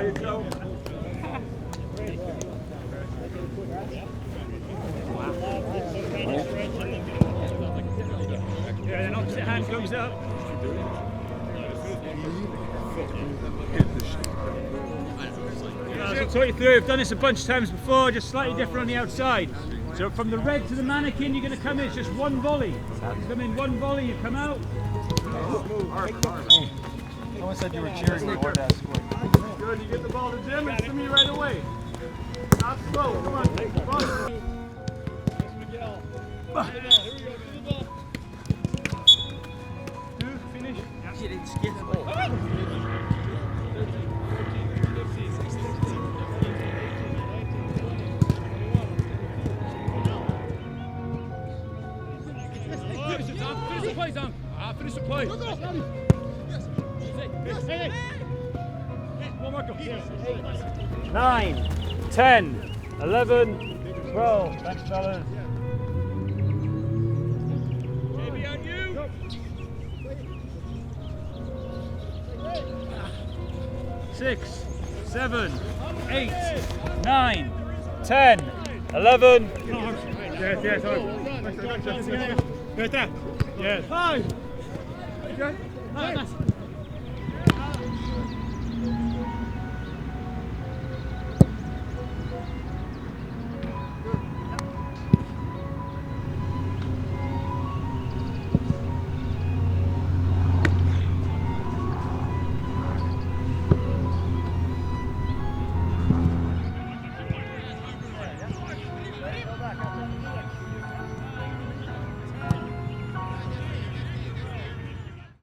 Yeah, then opposite hand comes up. I'll talk you through. I've done this a bunch of times before, just slightly different on the outside. So from the red to the mannequin, you're going to come in, it's just one volley. You come in one volley, you come out. Someone said you were cheering the Lord ass squid. Good, you get the ball to Jim, it's to me right away. Not slow, come on, take the ball. Two, finish. She didn't skip the ball. Finish the play, Zan. Finish the play. One more, go. 9, 10, 11, 12. Thanks, fellas. JB on you. 6, 7, 8, 9, 10, 11. Yes, right there. Yes. 5. Okay. Nice.